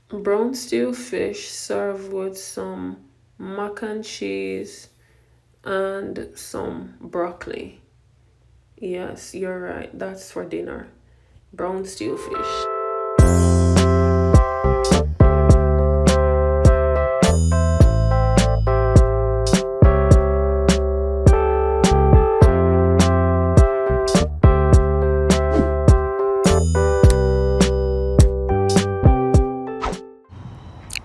Brown stew fish served with some mac and cheese and some broccoli. Yes, you're right. That's for dinner. Brown stew fish.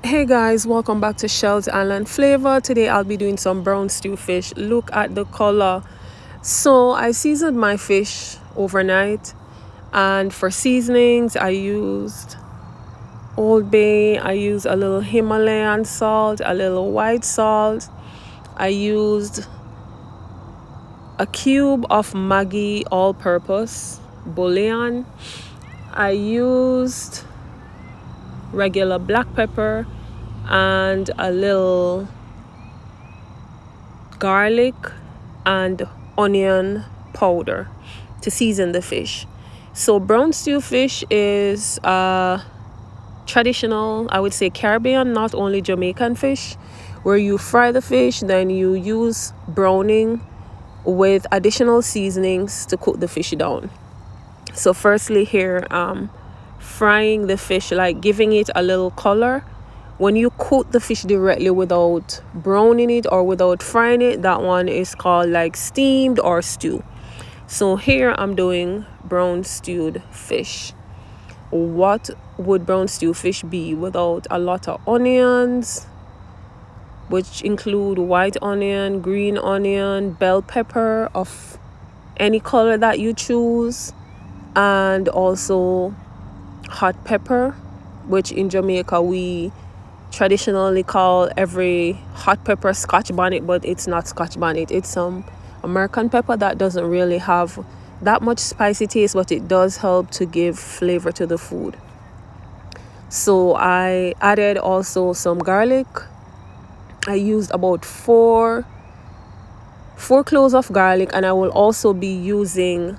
Hey guys, welcome back to Shell's Island Flavor. Today I'll be doing some brown stew fish. Look at the color. So I seasoned my fish overnight, and for seasonings I used Old Bay, I used a little Himalayan salt, a little white salt. I used a cube of Maggi all-purpose bouillon. I used regular black pepper and a little garlic and onion powder to season the fish. So brown stew fish is traditional, I would say, Caribbean, not only Jamaican fish, where you fry the fish, then you use browning with additional seasonings to cook the fish down. So firstly here, frying the fish, like giving it a little color. When you cook the fish directly without browning it or without frying it, that one is called like steamed or stew. So here I'm doing brown stewed fish. What would brown stew fish be without a lot of onions, which include white onion, green onion, bell pepper of any color that you choose, and also hot pepper, which in Jamaica we traditionally call every hot pepper Scotch bonnet, but it's not Scotch bonnet. It's some American pepper that doesn't really have that much spicy taste, but it does help to give flavor to the food. So I added also some garlic. I used about four cloves of garlic, and I will also be using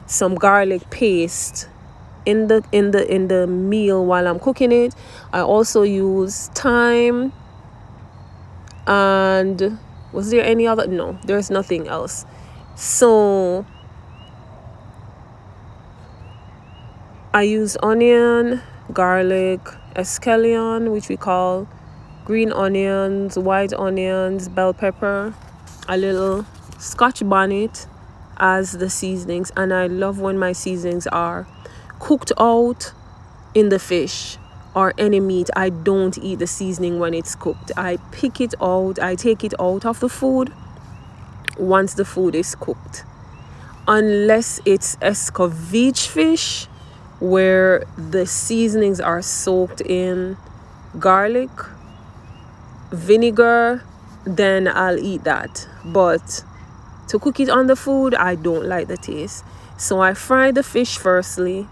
some garlic paste in the meal while I'm cooking it. I also use thyme, and was there any other? No, there's nothing else. So I use onion, garlic, escallion, which we call green onions, white onions, bell pepper, a little Scotch bonnet as the seasonings. And I love when my seasonings are cooked out in the fish or any meat. I don't eat the seasoning when it's cooked. I pick it out, I take it out of the food once the food is cooked. Unless it's Escoveitched fish, where the seasonings are soaked in garlic, vinegar, then I'll eat that. But to cook it on the food, I don't like the taste. So I fry the fish firstly.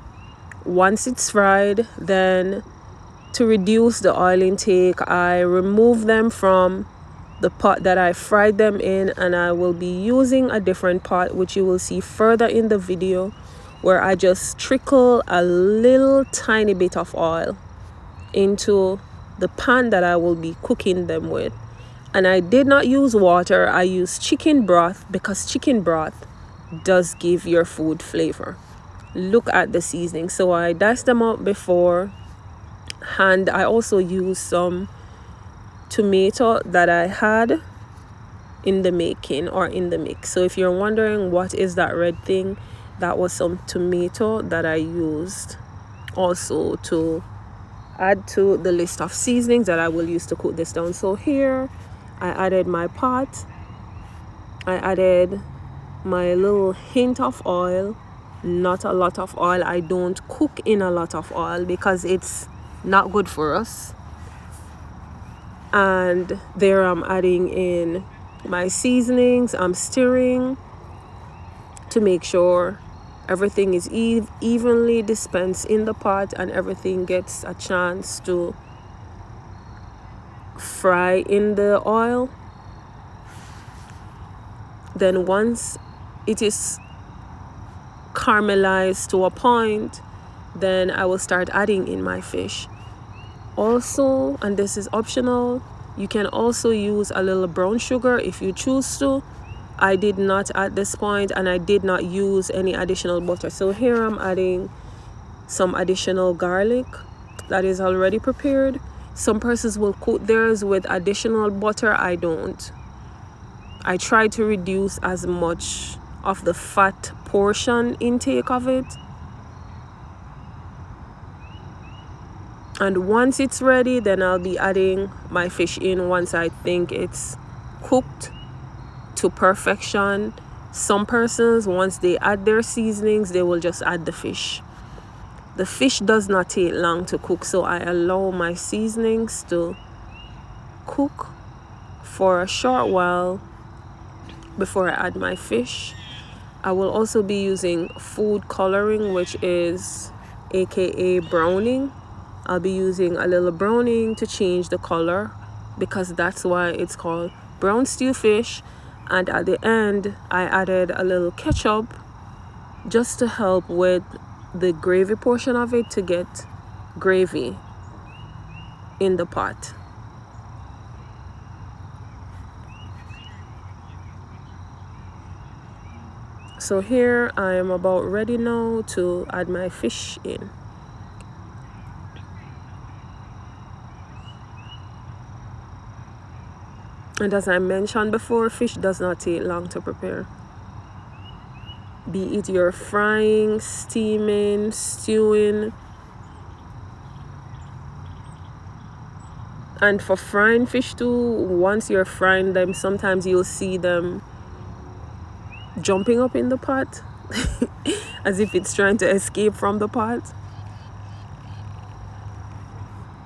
Once it's fried, then to reduce the oil intake, I remove them from the pot that I fried them in, and I will be using a different pot, which you will see further in the video, where I just trickle a little tiny bit of oil into the pan that I will be cooking them with. And I did not use water. I used chicken broth because chicken broth does give your food flavor. Look at the seasoning. So I diced them up before, and I also used some tomato that I had in the making or in the mix. So if you're wondering what is that red thing, that was some tomato that I used also to add to the list of seasonings that I will use to cook this down. So here I added my pot. I added my little hint of oil, not a lot of oil. I don't cook in a lot of oil because it's not good for us. And there I'm adding in my seasonings. I'm stirring to make sure everything is evenly dispensed in the pot and everything gets a chance to fry in the oil. Then once it is caramelized to a point, then I will start adding in my fish. Also, and this is optional, you can also use a little brown sugar if you choose to. I did not at this point, and I did not use any additional butter. So here I'm adding some additional garlic that is already prepared. Some persons will coat theirs with additional butter. I don't. I try to reduce as much of the fat portion intake of it. And once it's ready, then I'll be adding my fish in once I think it's cooked to perfection. Some persons, once they add their seasonings, they will just add the fish. The fish does not take long to cook, so I allow my seasonings to cook for a short while before I add my fish. I will also be using food coloring, which is aka browning. I'll be using a little browning to change the color, because that's why it's called brown stew fish. And at the end, I added a little ketchup just to help with the gravy portion of it, to get gravy in the pot. So here I am about ready now to add my fish in. And as I mentioned before, fish does not take long to prepare. Be it you're frying, steaming, stewing. And for frying fish too, once you're frying them, sometimes you'll see them jumping up in the pot as if it's trying to escape from the pot.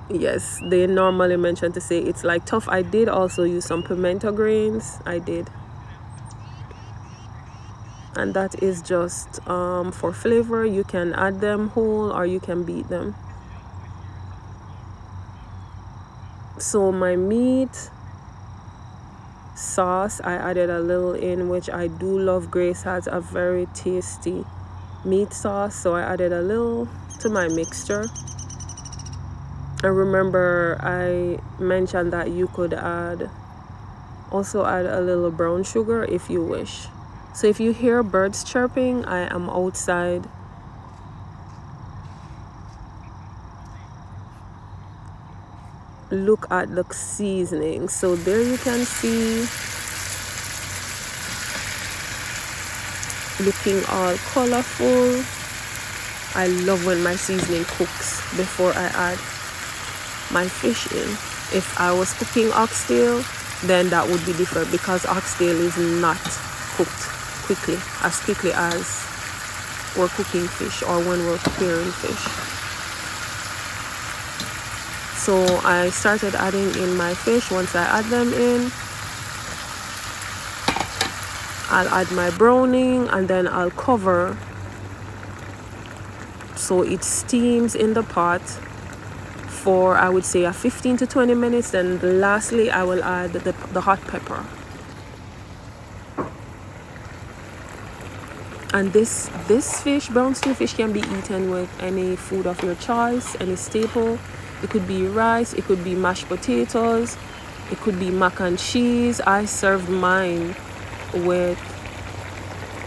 Yes, they normally mention to say it's like tough. I did also use some pimento grains. I did. And that is just for flavor. You can add them whole or you can beat them. So my meat sauce, I added a little in, which I do love. Grace has a very tasty meat sauce, so I added a little to my mixture. And remember, I mentioned that you could also add a little brown sugar if you wish. So if you hear birds chirping, I am outside. Look at the seasoning. So there you can see, looking all colorful. I love when my seasoning cooks before I add my fish in. If I was cooking oxtail, then that would be different, because oxtail is not cooked as quickly as we're cooking fish or when we're preparing fish. So I started adding in my fish. Once I add them in, I'll add my browning, and then I'll cover so it steams in the pot for, I would say, a 15 to 20 minutes. Then lastly, I will add the hot pepper. And this fish, brown stew fish, can be eaten with any food of your choice, any staple. It could be rice, it could be mashed potatoes, it could be mac and cheese. I served mine with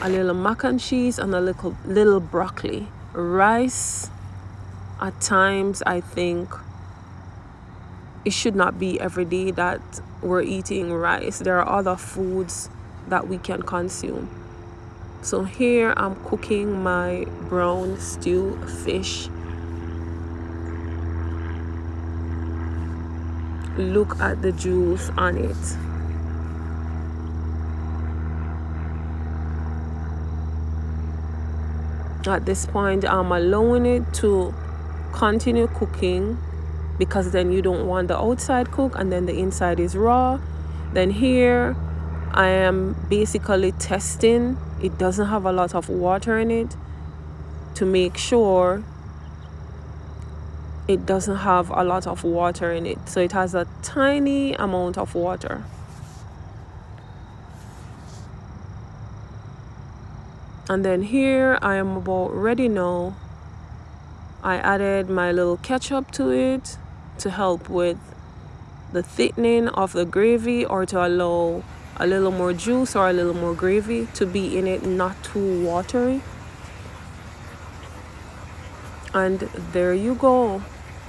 a little mac and cheese and a little broccoli. Rice, at times, I think it should not be every day that we're eating rice. There are other foods that we can consume. So here I'm cooking my brown stew fish. Look at the juice on it. At this point, I'm allowing it to continue cooking, because then you don't want the outside cook and then the inside is raw. Then here I am basically testing. It doesn't have a lot of water in it, to make sure it doesn't have a lot of water in it. So it has a tiny amount of water. And then here I am about ready now. I added my little ketchup to it to help with the thickening of the gravy, or to allow a little more juice or a little more gravy to be in it, not too watery. And there you go.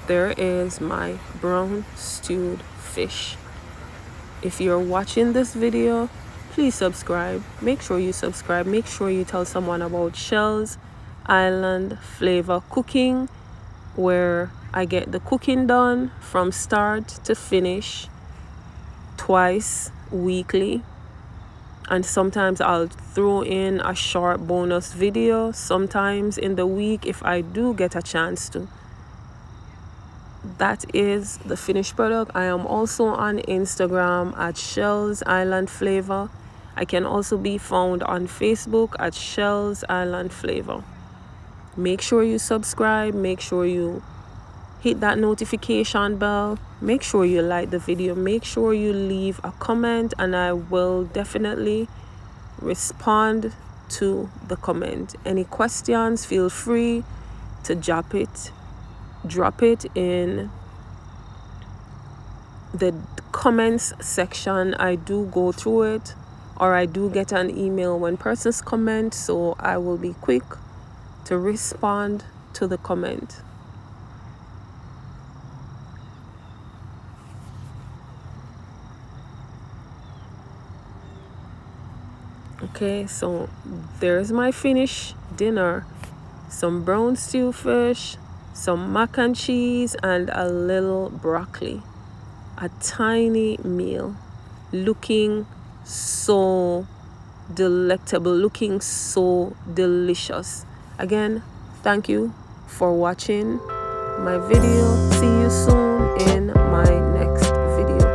There is my brown stewed fish. If you're watching this video, please subscribe. Make sure you subscribe. Make sure you tell someone about Shells Island Flavor Cooking, where I get the cooking done from start to finish twice weekly. And sometimes I'll throw in a short bonus video sometimes in the week if I do get a chance to. That is the finished product. I am also on Instagram at Shells Island Flavor. I can also be found on Facebook at Shells Island Flavor. Make sure you subscribe. Make sure you hit that notification bell. Make sure you like the video. Make sure you leave a comment, and I will definitely respond to the comment. Any questions, feel free to drop it in the comments section. I do go through it, or I do get an email when persons comment, so I will be quick to respond to the comment. Okay, so there's my finished dinner. Some brown stew fish, some mac and cheese, and a little broccoli. A tiny meal, looking so delectable, looking so delicious. Again, thank you for watching my video. See you soon in my next video.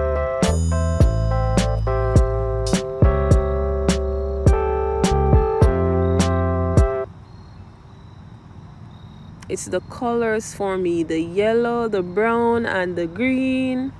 It's the colors for me, the yellow, the brown, and the green.